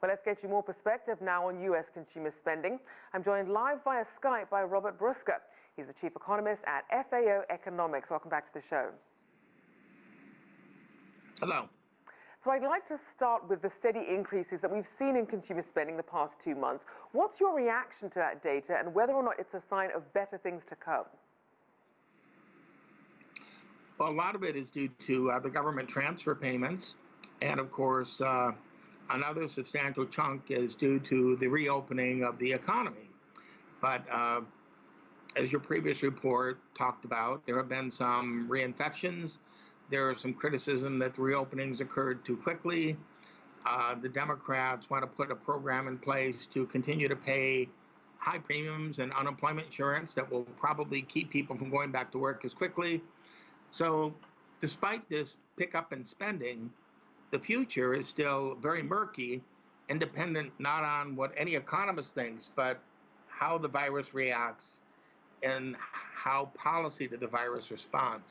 Well, let's get you more perspective now on U.S. consumer spending. I'm joined live via Skype by Robert Brusca. He's the Chief Economist at FAO Economics. Welcome back to the show. Hello. So I'd like to start with the steady increases that we've seen in consumer spending the past 2 months. What's your reaction to that data and whether or not it's a sign of better things to come? Well, a lot of it is due to the government transfer payments. And of course, another substantial chunk is due to the reopening of the economy. But as your previous report talked about, there have been some reinfections. There is some criticism that the reopenings occurred too quickly. The Democrats want to put a program in place to continue to pay high premiums and unemployment insurance that will probably keep people from going back to work as quickly. So despite this pickup in spending, the future is still very murky and dependent not on what any economist thinks, but how the virus reacts and how policy to the virus responds.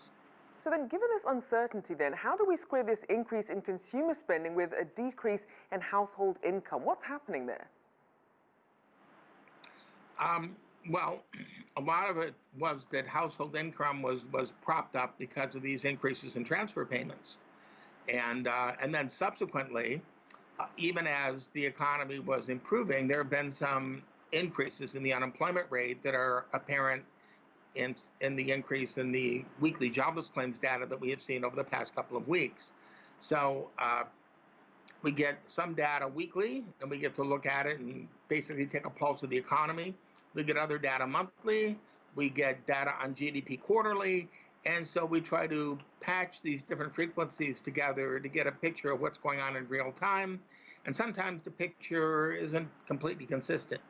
So then, given this uncertainty then, how do we square this increase in consumer spending with a decrease in household income? What's happening there? Well, a lot of it was that household income was propped up because of these increases in transfer payments. And then subsequently, even as the economy was improving, there have been some increases in the unemployment rate that are apparent in the increase in the weekly jobless claims data that we have seen over the past couple of weeks. So we get some data weekly, and we get to look at it and basically take a pulse of the economy. We get other data monthly. We get data on GDP quarterly. And so we try to patch these different frequencies together to get a picture of what's going on in real time. And sometimes the picture isn't completely consistent.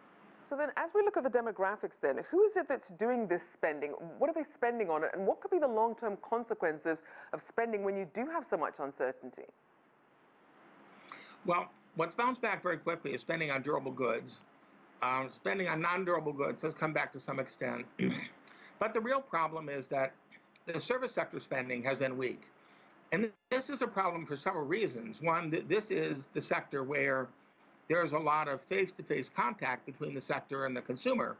So then, as we look at the demographics then, who is it that's doing this spending? What are they spending on it? And what could be the long-term consequences of spending when you do have so much uncertainty? Well, what's bounced back very quickly is spending on durable goods. Spending on non-durable goods has come back to some extent. But the real problem is that the service sector spending has been weak. And this is a problem for several reasons. One, this is the sector where there's a lot of face-to-face contact between the sector and the consumer.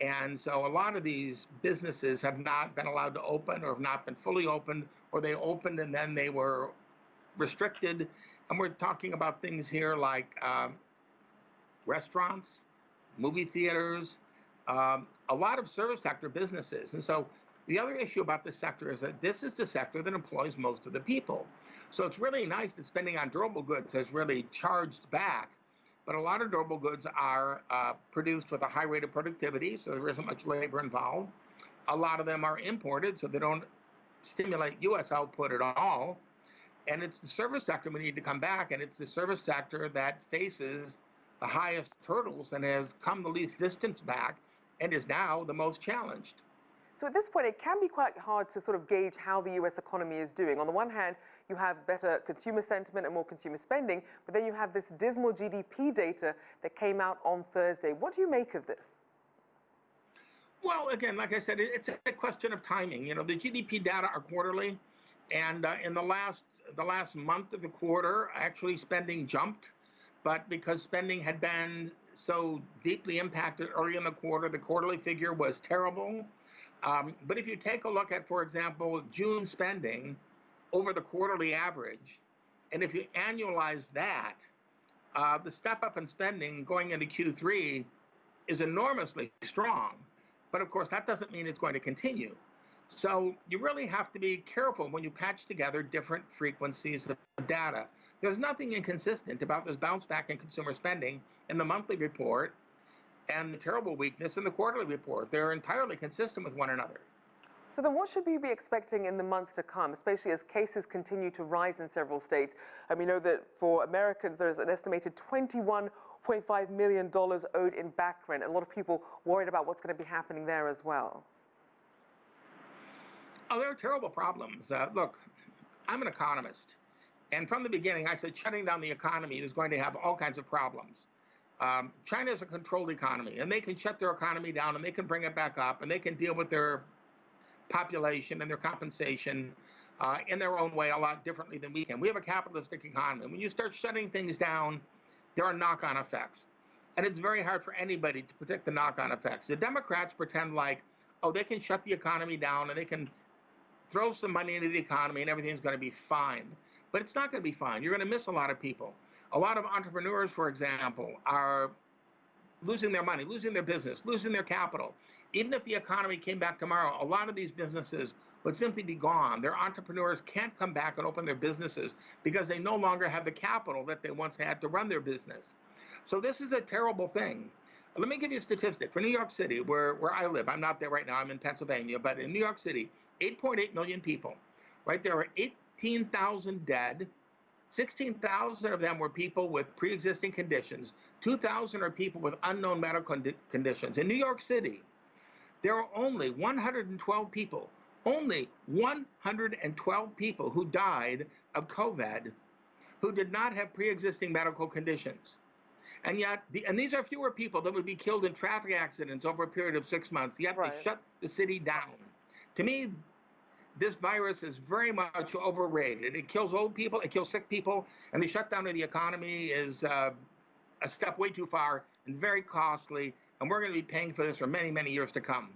And so a lot of these businesses have not been allowed to open or have not been fully opened, or they opened and then they were restricted. And we're talking about things here like restaurants, movie theaters, a lot of service sector businesses. And so the other issue about this sector is that this is the sector that employs most of the people. So it's really nice that spending on durable goods has really charged back, but a lot of durable goods are produced with a high rate of productivity, so there isn't much labor involved. A lot of them are imported, so they don't stimulate U.S. output at all. And it's the service sector we need to come back, and it's the service sector that faces the highest hurdles and has come the least distance back and is now the most challenged. So at this point, it can be quite hard to sort of gauge how the U.S. economy is doing. On the one hand, you have better consumer sentiment and more consumer spending, but then you have this dismal GDP data that came out on Thursday. What do you make of this? Well, again, like I said, it's a question of timing. You know, the GDP data are quarterly, and in the last month of the quarter, actually spending jumped. But because spending had been so deeply impacted early in the quarter, the quarterly figure was terrible. But if you take a look at, for example, June spending over the quarterly average, and if you annualize that, the step up in spending going into Q3 is enormously strong. But of course, that doesn't mean it's going to continue. So you really have to be careful when you patch together different frequencies of data. There's nothing inconsistent about this bounce back in consumer spending in the monthly report and the terrible weakness in the quarterly report. They're entirely consistent with one another. So then what should we be expecting in the months to come, especially as cases continue to rise in several states? And we know that for Americans, there's an estimated $21.5 million owed in back rent. And a lot of people worried about what's going to be happening there as well. Oh, there are terrible problems. Look, I'm an economist. And from the beginning, I said shutting down the economy is going to have all kinds of problems. China is a controlled economy, and they can shut their economy down, and they can bring it back up, and they can deal with their population and their compensation in their own way a lot differently than we can. We have a capitalistic economy. When you start shutting things down, there are knock-on effects. And it's very hard for anybody to predict the knock-on effects. The Democrats pretend like, oh, they can shut the economy down and they can throw some money into the economy and everything's going to be fine. But it's not going to be fine. You're going to miss a lot of people. A lot of entrepreneurs, for example, are losing their money, losing their business, losing their capital. Even if the economy came back tomorrow, a lot of these businesses would simply be gone. Their entrepreneurs can't come back and open their businesses because they no longer have the capital that they once had to run their business. So this is a terrible thing. Let me give you a statistic. For New York City, where I live, I'm not there right now, I'm in Pennsylvania, but in New York City, 8.8 million people, right? There are 18,000 dead. 16,000 of them were people with pre-existing conditions. 2,000 are people with unknown medical conditions. In New York City, there are only 112 people, only 112 people who died of COVID who did not have pre-existing medical conditions. And yet, and these are fewer people that would be killed in traffic accidents over a period of 6 months, yet they shut the city down. To me, this virus is very much overrated. It kills old people, it kills sick people, and the shutdown of the economy is a step way too far and very costly, and we're going to be paying for this for many, many years to come.